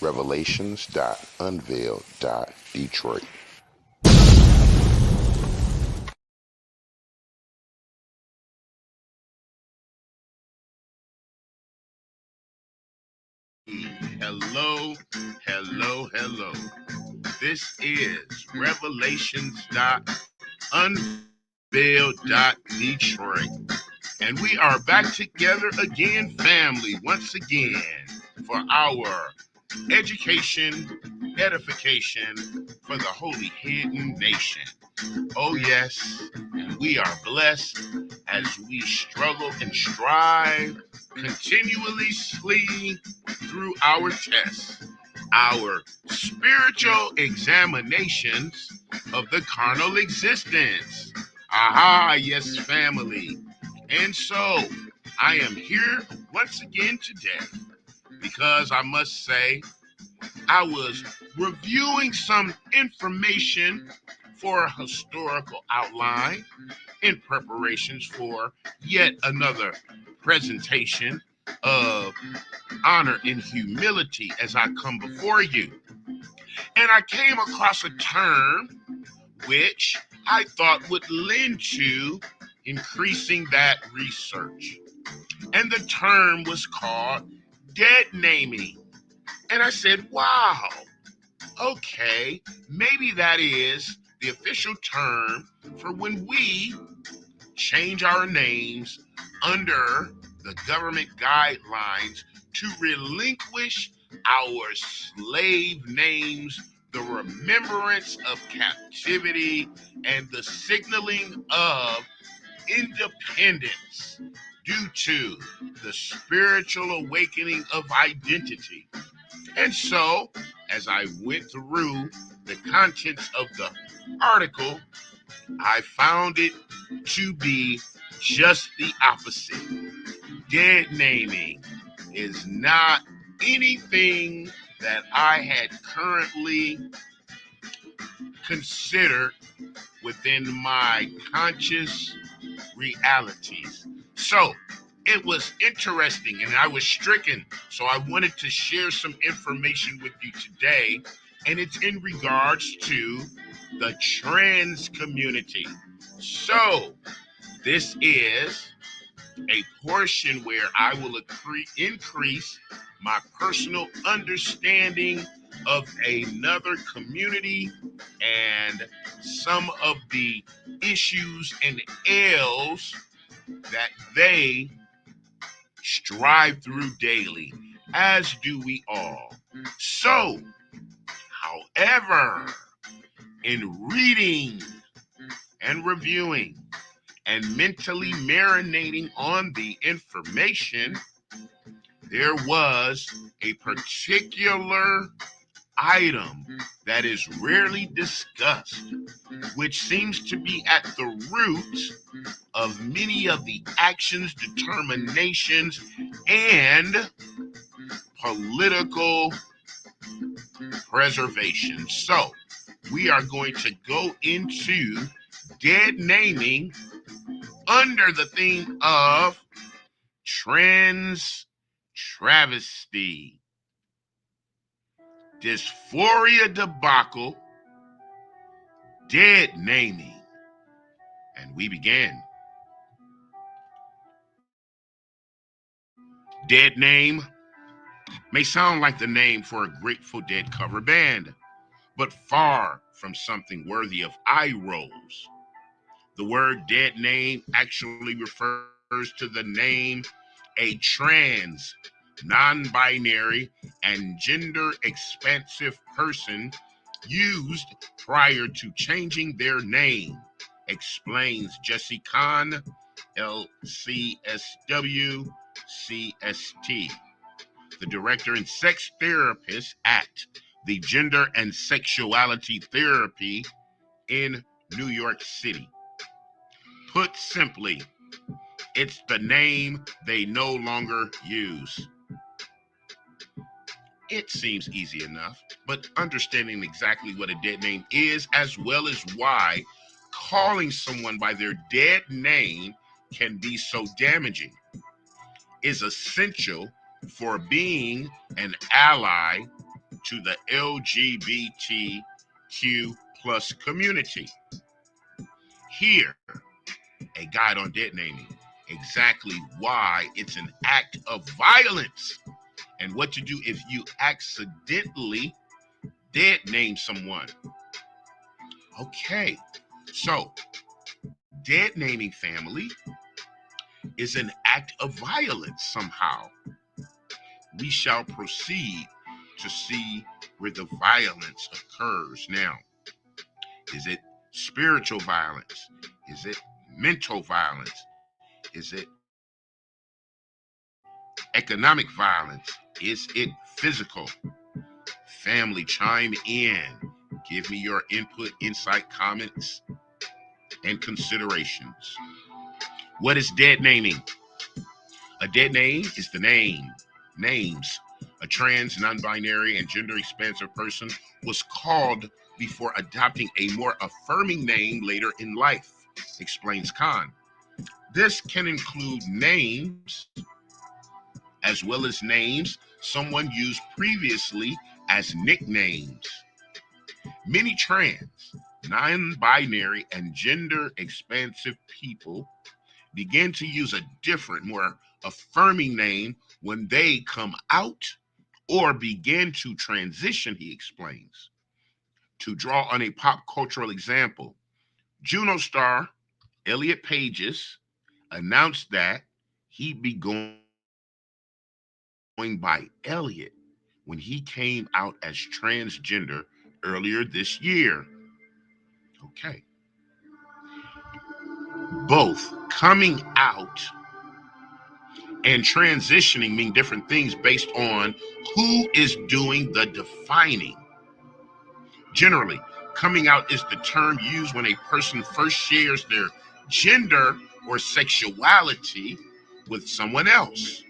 Revelations.Unveiled.Detroit. Hello, hello, hello. This is Revelations.Unveiled.Detroit. And we are back together again, family, once again, for our education, edification for the Holy Hidden Nation. Oh, yes, and we are blessed as we struggle and strive continuously through our tests, our spiritual examinations of the carnal existence. Aha, yes, family. And so I am here once again today because I must say I was reviewing some information for a historical outline in preparations for yet another presentation of honor and humility as I come before you. And I came across a term which I thought would lend to increasing that research. And the term was called deadnaming. And I said, wow, okay, maybe that is the official term for when we change our names under the government guidelines to relinquish our slave names, the remembrance of captivity, and the signaling of independence due to the spiritual awakening of identity. And so, as I went through the contents of the article, I found it to be just the opposite. Deadnaming is not anything that I had currently considered within my conscious realities. So it was interesting and I was stricken. So I wanted to share some information with you today. And it's in regards to the trans community. So this is a portion where I will increase my personal understanding of another community and some of the issues and ills that they strive through daily, as do we all. So, however, in reading and reviewing and mentally marinating on the information, there was a particular item that is rarely discussed, which seems to be at the root of many of the actions, determinations, and political preservation. So, we are going to go into deadnaming under the theme of trans travesty, dysphoria debacle, deadnaming. And we began. Deadname may sound like the name for a Grateful Dead cover band, but far from something worthy of eye rolls. The word deadname actually refers to the name a trans, non-binary, and gender-expansive person used prior to changing their name, explains Jesse Kahn, LCSW, CST, the director and sex therapist at the Gender and Sexuality Therapy in New York City. Put simply, it's the name they no longer use. It seems easy enough, but understanding exactly what a dead name is, as well as why calling someone by their dead name can be so damaging, is essential for being an ally to the LGBTQ plus community. Here, a guide on dead naming, exactly why it's an act of violence and what to do if you accidentally dead name someone. Okay, so dead naming, family, is an act of violence somehow. We shall proceed to see where the violence occurs. Now, is it spiritual violence? Is it mental violence? Is it economic violence? Is it physical? Family, chime in. Give me your input, insight, comments, and considerations. What is dead naming? A dead name is the names a trans, non-binary, and gender-expansive person was called before adopting a more affirming name later in life, explains Khan. This can include names as well as names someone used previously as nicknames. Many trans, non-binary, and gender-expansive people begin to use a different, more affirming name when they come out or begin to transition, he explains. To draw on a pop cultural example, Juno star Elliot Pages announced that he'd be going by Elliot when he came out as transgender earlier this year. Okay. Both coming out and transitioning mean different things based on who is doing the defining. Generally, coming out is the term used when a person first shares their gender or sexuality with someone else.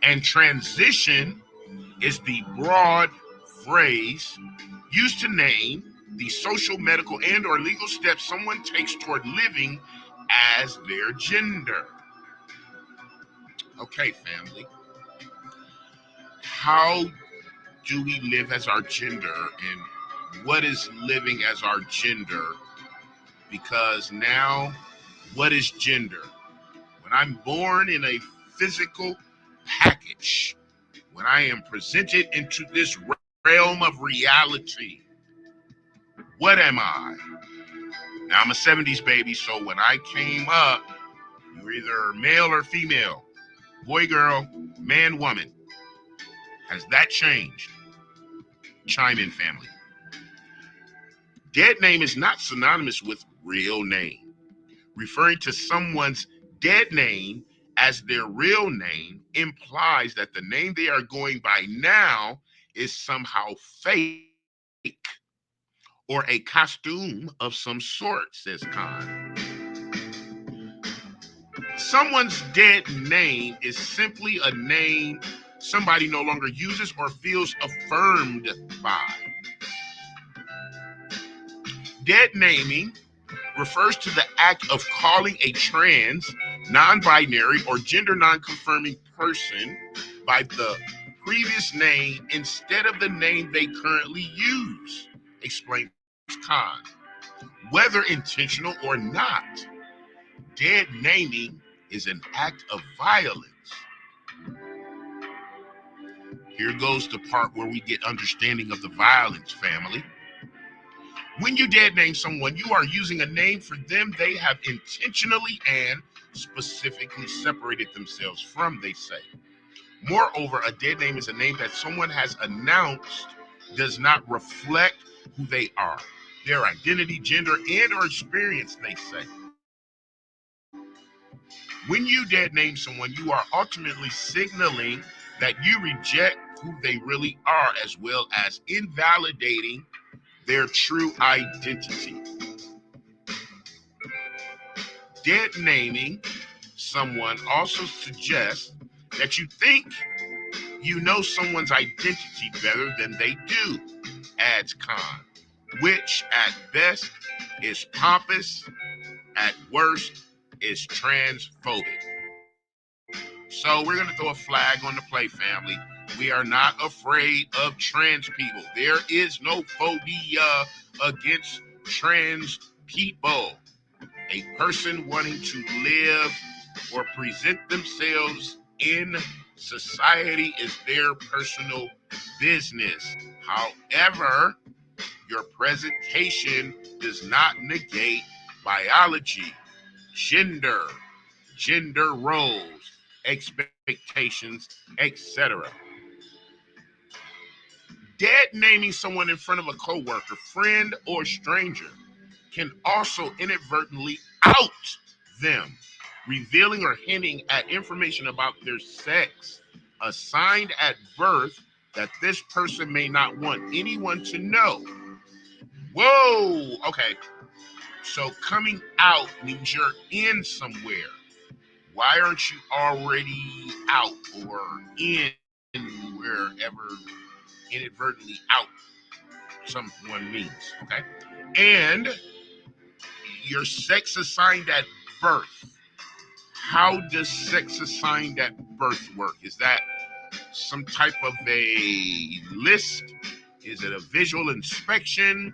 And transition is the broad phrase used to name the social, medical, and or legal steps someone takes toward living as their gender. Okay, family. How do we live as our gender, and what is living as our gender? Because now, what is gender? When I'm born in a physical package, when I am presented into this realm of reality, what am I? Now, I'm a 70s baby, so when I came up, you were either male or female, boy, girl, man, woman. Has that changed? Chime in, family. Dead name is not synonymous with real name. Referring to someone's dead name as their real name implies that the name they are going by now is somehow fake or a costume of some sort, says Khan. Someone's dead name is simply a name somebody no longer uses or feels affirmed by. Dead naming refers to the act of calling a trans, non-binary, or gender non-confirming person by the previous name instead of the name they currently use, explains Khan. Whether intentional or not, dead naming is an act of violence. Here goes the part where we get understanding of the violence, family. When you dead name someone, you are using a name for them they have intentionally and specifically separated themselves from, they say. Moreover, a dead name is a name that someone has announced does not reflect who they are, their identity, gender, and or experience, they say. When you dead name someone, you are ultimately signaling that you reject who they really are, as well as invalidating their true identity. Dead naming someone also suggests that you think you know someone's identity better than they do, adds Khan, which at best is pompous, at worst is transphobic. So we're going to throw a flag on the play, family. We are not afraid of trans people. There is no phobia against trans people. A person wanting to live or present themselves in society is their personal business. However, your presentation does not negate biology, gender, gender roles, expectations, etc. Dead naming someone in front of a coworker, friend, or stranger can also inadvertently out them, revealing or hinting at information about their sex assigned at birth that this person may not want anyone to know. Whoa, okay. So coming out means you're in somewhere. Why aren't you already out or in wherever inadvertently out someone means? Okay. And your sex assigned at birth. How does sex assigned at birth work? Is that some type of a list? Is it a visual inspection?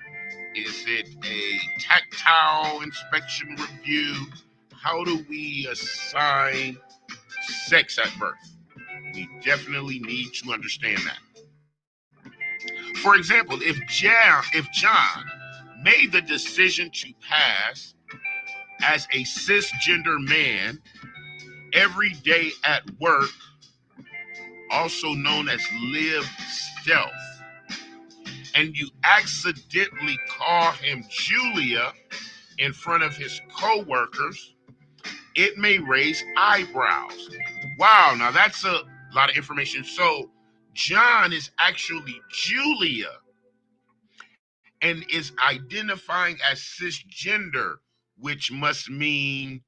Is it a tactile inspection review? How do we assign sex at birth? We definitely need to understand that. For example, if John made the decision to pass as a cisgender man every day at work, also known as live stealth, and you accidentally call him Julia in front of his coworkers, it may raise eyebrows. Wow, now that's a lot of information. So John is actually Julia and is identifying as cisgender, which must mean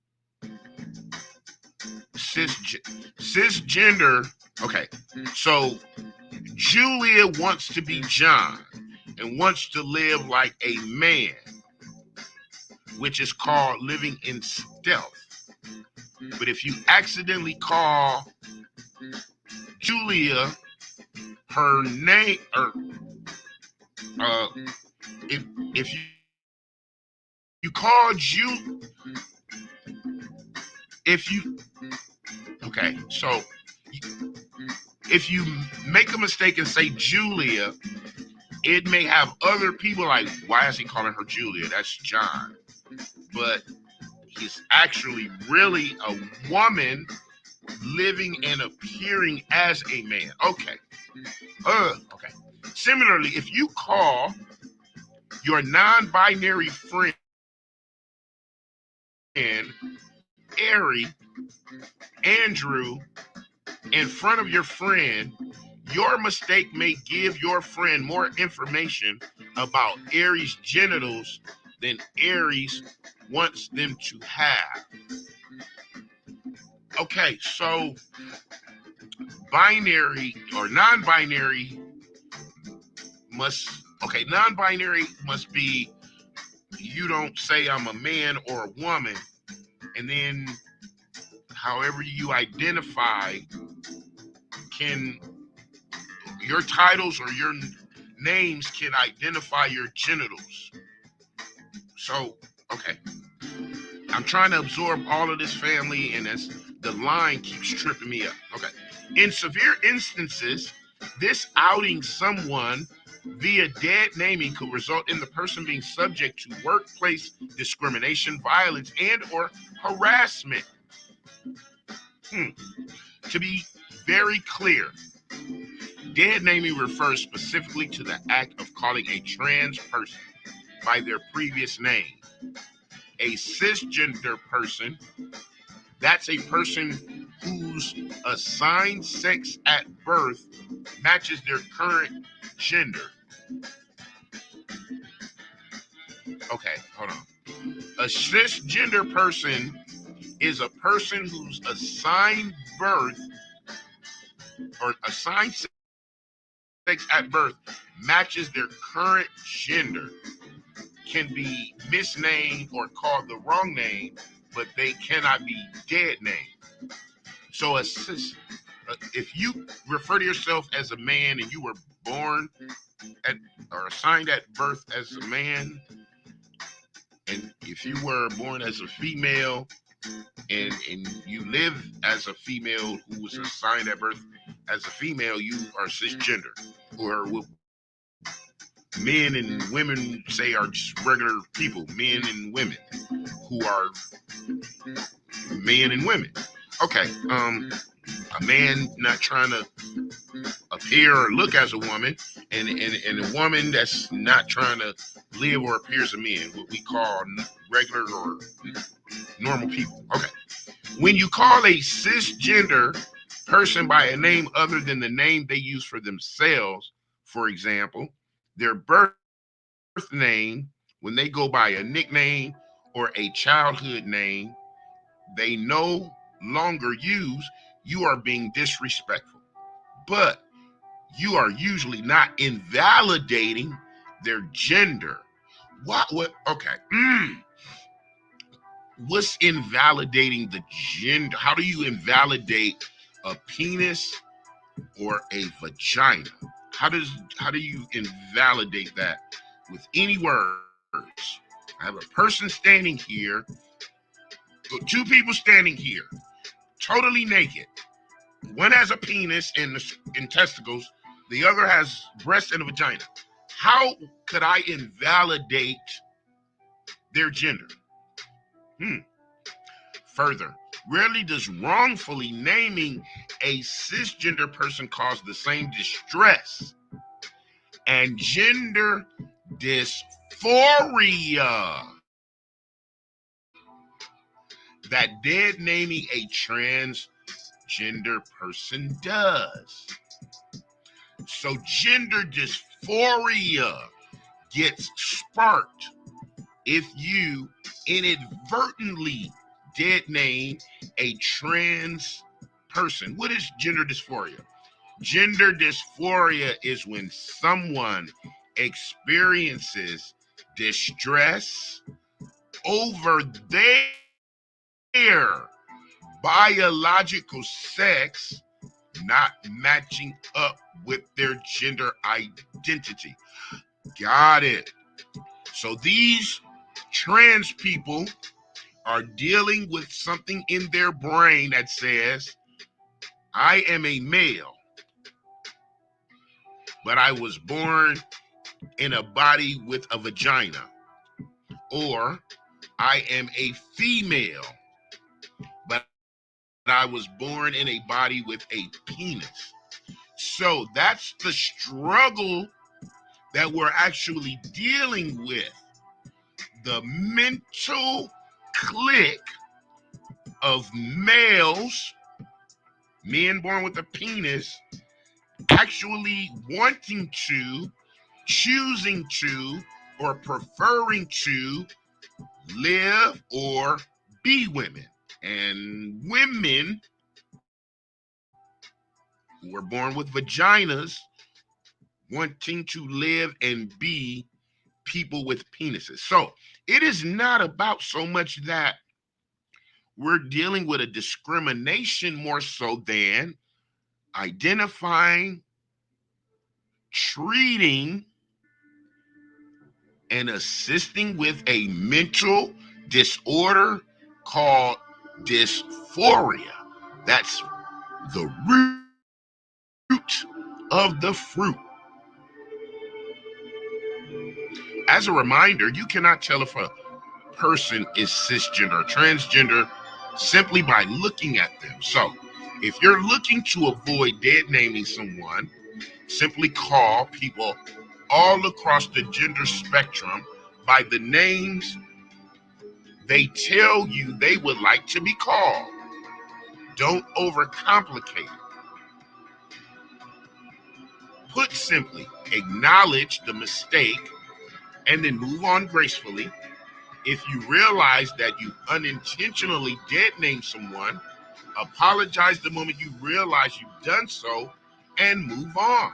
cisgender. Okay, so Julia wants to be John and wants to live like a man, which is called living in stealth. But if you accidentally call Julia her name, or if you call okay, so if you make a mistake and say Julia, it may have other people like, why is he calling her Julia? That's John. But he's actually really a woman living and appearing as a man. Okay. Okay. Similarly, if you call your non-binary friend Ari, Andrew, in front of your friend, your mistake may give your friend more information about Aries' genitals than Aries wants them to have. Okay, so binary or non-binary non-binary must be you don't say I'm a man or a woman, and then however you identify your titles or your names can identify your genitals. So, okay. I'm trying to absorb all of this, family, and as the line keeps tripping me up. Okay. In severe instances, this outing someone via dead naming could result in the person being subject to workplace discrimination, violence, and or harassment. To be very clear, dead naming refers specifically to the act of calling a trans person by their previous name. A cisgender person, that's a person whose assigned sex at birth matches their current gender. Okay, hold on. A cisgender person is a person whose assigned birth or assigned sex at birth matches their current gender, can be misnamed or called the wrong name, but they cannot be dead named. So if you refer to yourself as a man and you were born at or assigned at birth as a man, and if you were born as a female and you live as a female who was assigned at birth as a female, you are cisgender, or what men and women say are just regular people, men and women who are men and women. Okay, a man not trying to appear or look as a woman, and a woman that's not trying to live or appear as a man, what we call regular or normal people. Okay. When you call a cisgender person by a name other than the name they use for themselves, for example, their birth name, when they go by a nickname or a childhood name they no longer use, you are being disrespectful. But you are usually not invalidating their gender. What? Okay. What's invalidating the gender? How do you invalidate a penis or a vagina? How do you invalidate that with any words? I have a person standing here, two people standing here, totally naked. One has a penis and testicles, the other has breasts and a vagina. How could I invalidate their gender? Further, rarely does wrongfully naming a cisgender person cause the same distress and gender dysphoria that dead naming a transgender person does. So gender dysphoria gets sparked if you inadvertently dead name a trans person. What is gender dysphoria? Gender dysphoria is when someone experiences distress over their biological sex not matching up with their gender identity. Got it. So these trans people are dealing with something in their brain that says, I am a male, but I was born in a body with a vagina. Or I am a female, but I was born in a body with a penis. So that's the struggle that we're actually dealing with. The mental click of males, men born with a penis, actually wanting to, choosing to, or preferring to live or be women. And women who are born with vaginas wanting to live and be people with penises. So it is not about so much that we're dealing with a discrimination more so than identifying, treating, and assisting with a mental disorder called dysphoria. That's the root of the fruit. As a reminder, you cannot tell if a person is cisgender or transgender simply by looking at them. So if you're looking to avoid dead naming someone, simply call people all across the gender spectrum by the names they tell you they would like to be called. Don't overcomplicate it. Put simply, acknowledge the mistake and then move on gracefully. If you realize that you unintentionally dead named someone, apologize the moment you realize you've done so and move on,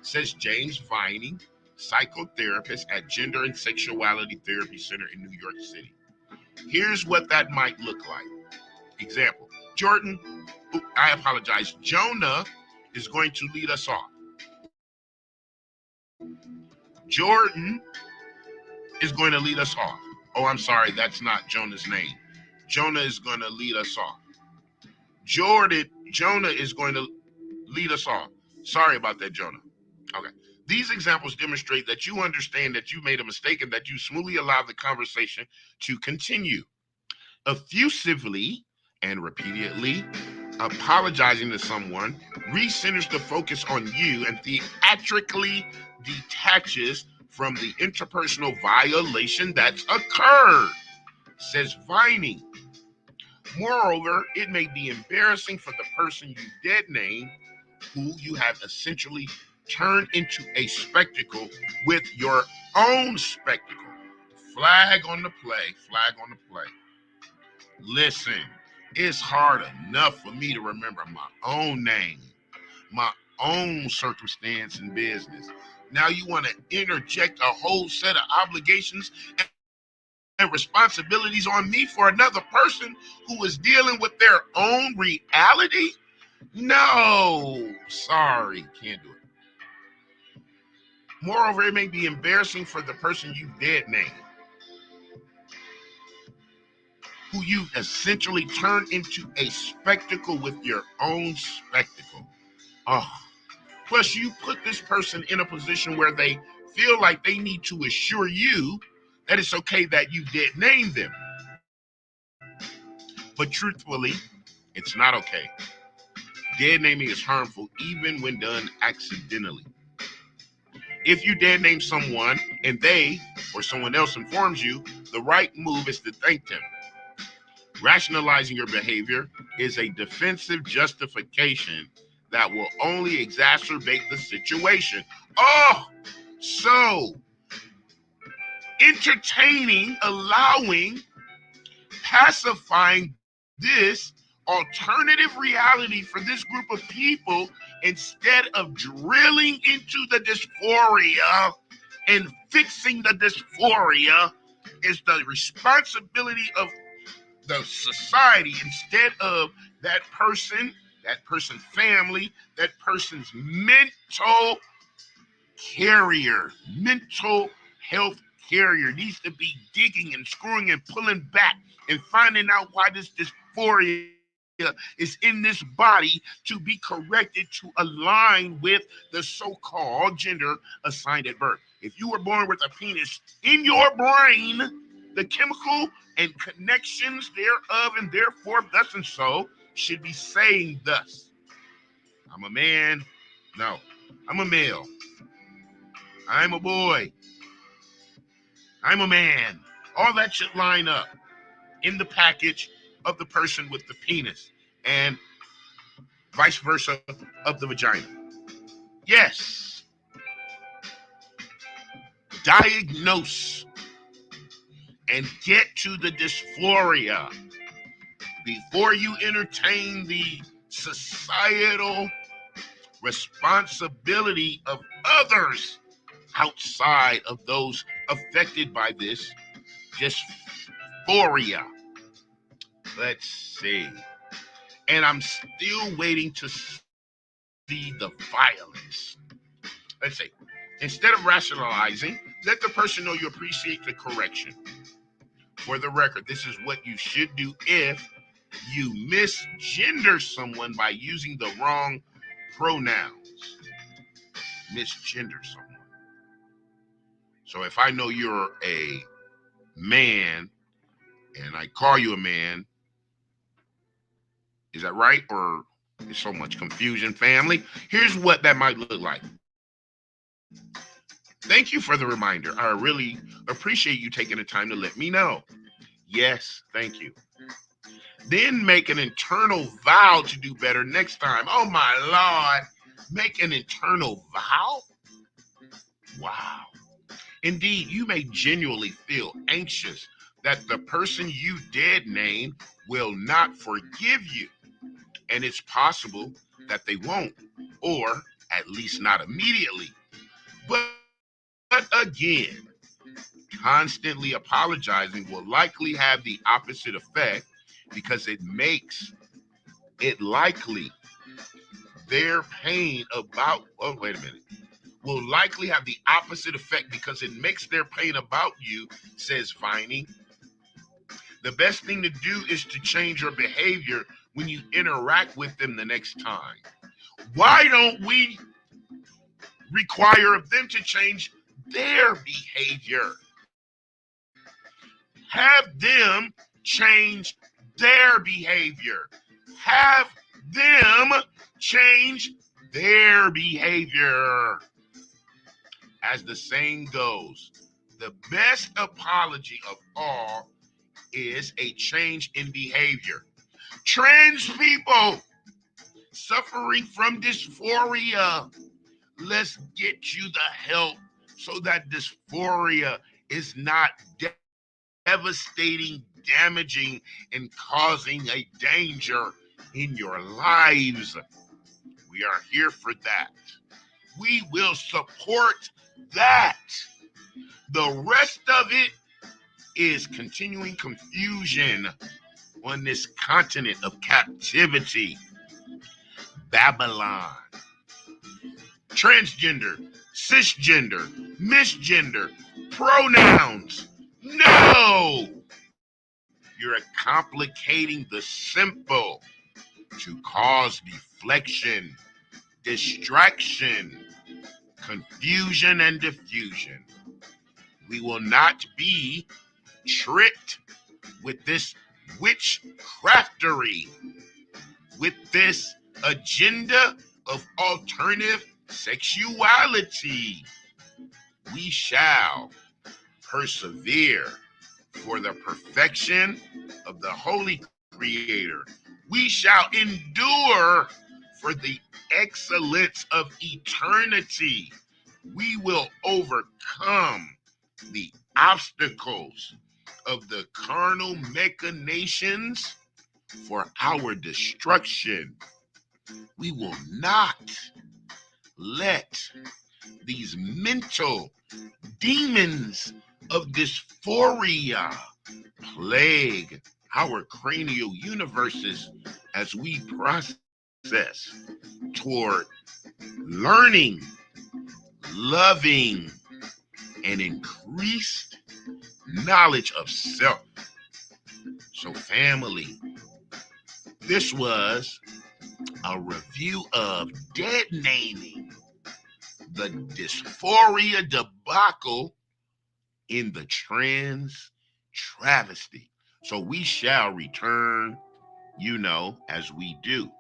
says James Vining, psychotherapist at Gender and Sexuality Therapy Center in New York City. Here's what that might look like. Example, Jordan, I apologize. Jonah is going to lead us off. Jordan is going to lead us off. Oh, I'm sorry, that's not Jonah's name. Jonah is going to lead us off. Jonah is going to lead us off. Sorry about that, Jonah. Okay. These examples demonstrate that you understand that you made a mistake and that you smoothly allow the conversation to continue. Effusively and repeatedly apologizing to someone recenters the focus on you and theatrically detaches from the interpersonal violation that's occurred, says Vining. Moreover, it may be embarrassing for the person you dead name, who you have essentially turned into a spectacle with your own spectacle. Flag on the play, flag on the play. Listen, it's hard enough for me to remember my own name, my own circumstance and business. Now you want to interject a whole set of obligations and responsibilities on me for another person who is dealing with their own reality? No, sorry, can't do it. Moreover, it may be embarrassing for the person you dead name, who you've essentially turned into a spectacle with your own spectacle. Oh, plus you put this person in a position where they feel like they need to assure you that it's okay that you did name them. But truthfully, it's not okay. Dead naming is harmful even when done accidentally. If you dead name someone and they or someone else informs you, the right move is to thank them. Rationalizing your behavior is a defensive justification that will only exacerbate the situation. Oh, so entertaining, allowing, pacifying this alternative reality for this group of people instead of drilling into the dysphoria and fixing the dysphoria is the responsibility of the society instead of that person's family, that person's mental mental health carrier needs to be digging and screwing and pulling back and finding out why this dysphoria is in this body to be corrected to align with the so-called gender assigned at birth. If you were born with a penis in your brain, the chemical and connections thereof and therefore thus and so should be saying thus: I'm a man. No, I'm a male. I'm a boy. I'm a man. All that should line up in the package of the person with the penis and vice versa of the vagina. Yes, diagnose and get to the dysphoria before you entertain the societal responsibility of others outside of those affected by this dysphoria. Let's see. And I'm still waiting to see the violence. Let's see. Instead of rationalizing, let the person know you appreciate the correction. For the record, this is what you should do if you misgender someone by using the wrong pronouns. Misgender someone. So if I know you're a man and I call you a man, is that right? Or is so much confusion, family? Here's what that might look like. Thank you for the reminder. I really appreciate you taking the time to let me know. Yes, thank you. Then make an internal vow to do better next time. Oh my Lord. Make an internal vow? Wow. Indeed, you may genuinely feel anxious that the person you dead name will not forgive you. And it's possible that they won't, or at least not immediately. But again, constantly apologizing will likely have the opposite effect because it makes it likely their pain about, oh, wait a minute, will likely have the opposite effect because it makes their pain about you, says Viney. The best thing to do is to change your behavior when you interact with them the next time. Why don't we require of them to change their behavior? Have them change their behavior. Have them change their behavior. As the saying goes, the best apology of all is a change in behavior. Trans people suffering from dysphoria, let's get you the help so that dysphoria is not devastating, damaging, and causing a danger in your lives. We are here for that. We will support that. The rest of it is continuing confusion on this continent of captivity. Babylon. Transgender, cisgender, misgender, pronouns. No! You're complicating the simple to cause deflection, distraction, confusion, and diffusion. We will not be tricked with this witchcraftery, with this agenda of alternative sexuality. We shall persevere for the perfection of the Holy Creator. We shall endure for the excellence of eternity. We will overcome the obstacles of the carnal machinations for our destruction. We will not let these mental demons of dysphoria plague our cranial universes as we process toward learning, loving, and increased knowledge of self. So, family, this was a review of Deadnaming, the Dysphoria Debacle in the Trans Travesty. So we shall return, as we do,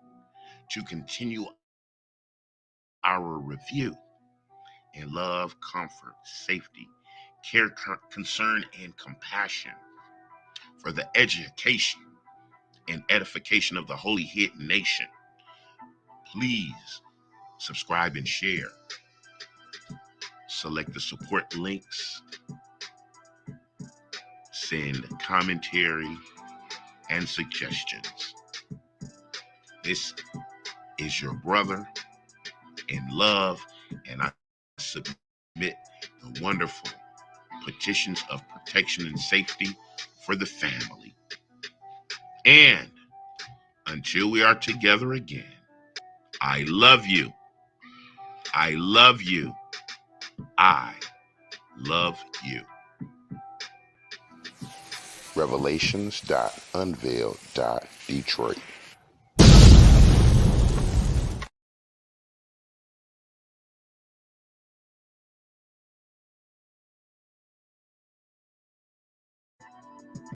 to continue our review in love, comfort, safety, care, concern, and compassion for the education and edification of the Holy Hit Nation. Please subscribe and share. Select the support links. Send commentary and suggestions. This is your brother in love, and I submit the wonderful petitions of protection and safety for the family. And until we are together again, I love you. I love you. I love you. Revelations.Unveiled.Detroit.